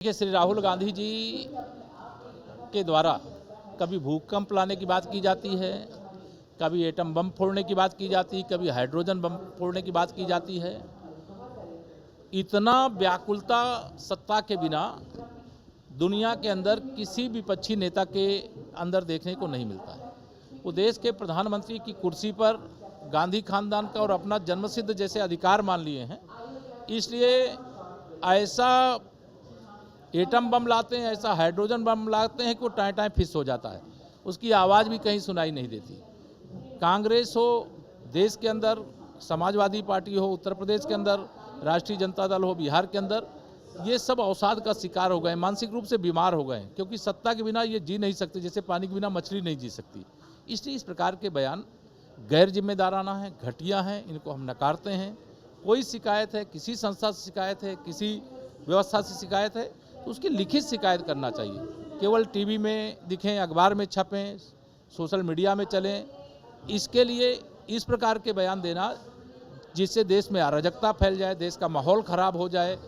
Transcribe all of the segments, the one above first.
देखिए, श्री राहुल गांधी जी के द्वारा कभी भूकंप लाने की बात की जाती है, कभी एटम बम फोड़ने की बात की जाती है, कभी हाइड्रोजन बम फोड़ने की बात की जाती है। इतना व्याकुलता सत्ता के बिना दुनिया के अंदर किसी विपक्षी नेता के अंदर देखने को नहीं मिलता है। वो देश के प्रधानमंत्री की कुर्सी पर गांधी खानदान का और अपना जन्मसिद्ध जैसे अधिकार मान लिए हैं, इसलिए ऐसा एटम बम लाते हैं, ऐसा हाइड्रोजन बम लाते हैं कि वो टाएं टाएं फिस हो जाता है, उसकी आवाज़ भी कहीं सुनाई नहीं देती। कांग्रेस हो देश के अंदर, समाजवादी पार्टी हो उत्तर प्रदेश के अंदर, राष्ट्रीय जनता दल हो बिहार के अंदर, ये सब अवसाद का शिकार हो गए, मानसिक रूप से बीमार हो गए, क्योंकि सत्ता के बिना ये जी नहीं सकते, जैसे पानी के बिना मछली नहीं जी सकती। इसलिए इस प्रकार के बयान गैर जिम्मेदाराना हैं, घटिया हैं, इनको हम नकारते हैं। कोई शिकायत है, किसी संस्था से शिकायत है, किसी व्यवस्था से शिकायत है, तो उसकी लिखित शिकायत करना चाहिए। केवल टीवी में दिखें, अखबार में छपें, सोशल मीडिया में चलें, इसके लिए इस प्रकार के बयान देना जिससे देश में अराजकता फैल जाए, देश का माहौल खराब हो जाए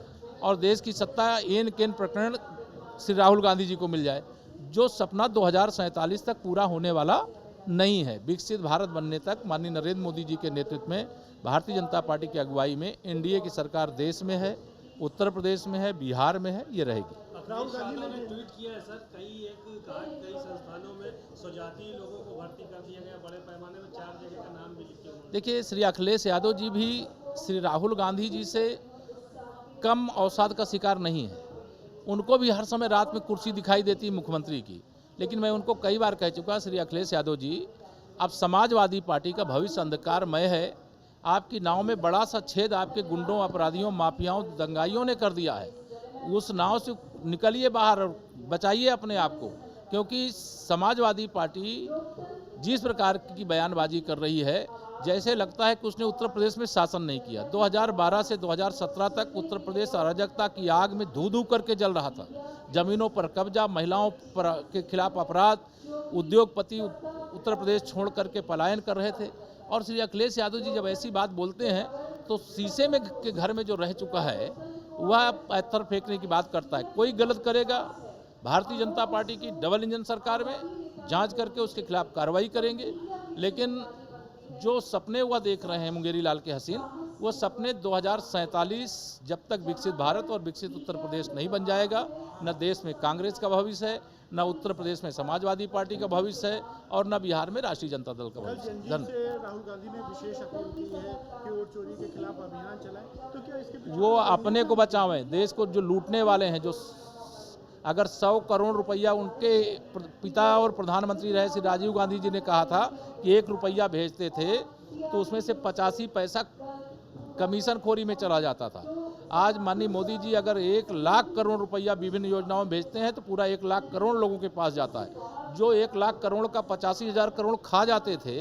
और देश की सत्ता एन केन प्रकरण श्री राहुल गांधी जी को मिल जाए, जो सपना 2047 तक पूरा होने वाला नहीं है। विकसित भारत बनने तक माननीय नरेंद्र मोदी जी के नेतृत्व में भारतीय जनता पार्टी की अगुवाई में एनडीए की सरकार देश में है, उत्तर प्रदेश में है, बिहार में है, ये रहेगी। राहुल गांधी ने ट्वीट किया है सर, कई संस्थानों में स्वजातीय लोगों को भर्ती कर दिया गया, बड़े पैमाने में 4 जगह का नाम भी लिखे हुए। देखिए, श्री अखिलेश यादव जी भी श्री राहुल गांधी जी से कम अवसाद का शिकार नहीं है। उनको भी हर समय रात में कुर्सी दिखाई देती है मुख्यमंत्री की, लेकिन मैं उनको कई बार कह चुका, श्री अखिलेश यादव जी, अब समाजवादी पार्टी का भविष्य अंधकारमय है। आपकी नाव में बड़ा सा छेद आपके गुंडों, अपराधियों, माफियाओं, दंगाइयों ने कर दिया है। उस नाव से निकलिए बाहर और बचाइए अपने आप को, क्योंकि समाजवादी पार्टी जिस प्रकार की बयानबाजी कर रही है, जैसे लगता है कि उसने उत्तर प्रदेश में शासन नहीं किया। 2012 से 2017 तक उत्तर प्रदेश अराजकता की आग में धू धू करके जल रहा था। जमीनों पर कब्जा, महिलाओं पर के खिलाफ अपराध, उद्योगपति उत्तर प्रदेश छोड़ करके पलायन कर रहे थे। और श्री अखिलेश यादव जी जब ऐसी बात बोलते हैं तो शीशे में के घर में जो रह चुका है वह पत्थर फेंकने की बात करता है। कोई गलत करेगा, भारतीय जनता पार्टी की डबल इंजन सरकार में जांच करके उसके खिलाफ कार्रवाई करेंगे। लेकिन जो सपने वह देख रहे हैं मुंगेरी लाल के हसीन, वो सपने 2047 जब तक विकसित भारत और विकसित उत्तर प्रदेश नहीं बन जाएगा, न देश में कांग्रेस का भविष्य है, न उत्तर प्रदेश में समाजवादी पार्टी का भविष्य है और न बिहार में राष्ट्रीय जनता दल का भविष्य है। राहुल गांधी ने विशेष अपील की है कि वोट चोरी के खिलाफ अभियान चलाएं, तो क्या इसके वो अपने को बचावें, देश को जो लूटने वाले हैं, जो अगर 100 करोड़ रुपया उनके पिता और प्रधानमंत्री रहे श्री राजीव गांधी जी ने कहा था कि 1 रुपया भेजते थे तो उसमें से 85 पैसा कमीशन खोरी में चला जाता था। आज माननीय मोदी जी अगर 1 लाख करोड़ रुपया विभिन्न योजनाओं में भेजते हैं तो पूरा 1 लाख करोड़ लोगों के पास जाता है। जो 1 लाख करोड़ का 85,000 करोड़ खा जाते थे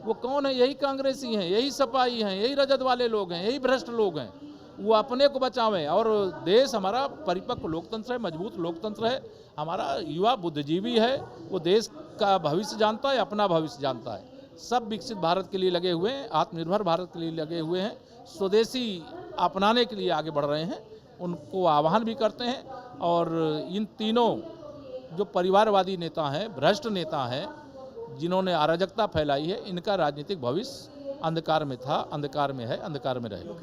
वो कौन है? यही कांग्रेसी हैं, यही सपाई हैं, यही रजत वाले लोग हैं, यही भ्रष्ट लोग हैं। वो अपने को बचावें। और देश हमारा परिपक्व लोकतंत्र है, मजबूत लोकतंत्र है, हमारा युवा बुद्धिजीवी है, वो देश का भविष्य जानता है, अपना भविष्य जानता है। सब विकसित भारत के लिए लगे हुए हैं, आत्मनिर्भर भारत के लिए लगे हुए हैं, स्वदेशी अपनाने के लिए आगे बढ़ रहे हैं। उनको आह्वान भी करते हैं। और इन तीनों जो परिवारवादी नेता हैं, भ्रष्ट नेता हैं, जिन्होंने अराजकता फैलाई है, इनका राजनीतिक भविष्य अंधकार में था, अंधकार में है, अंधकार में रहेगा।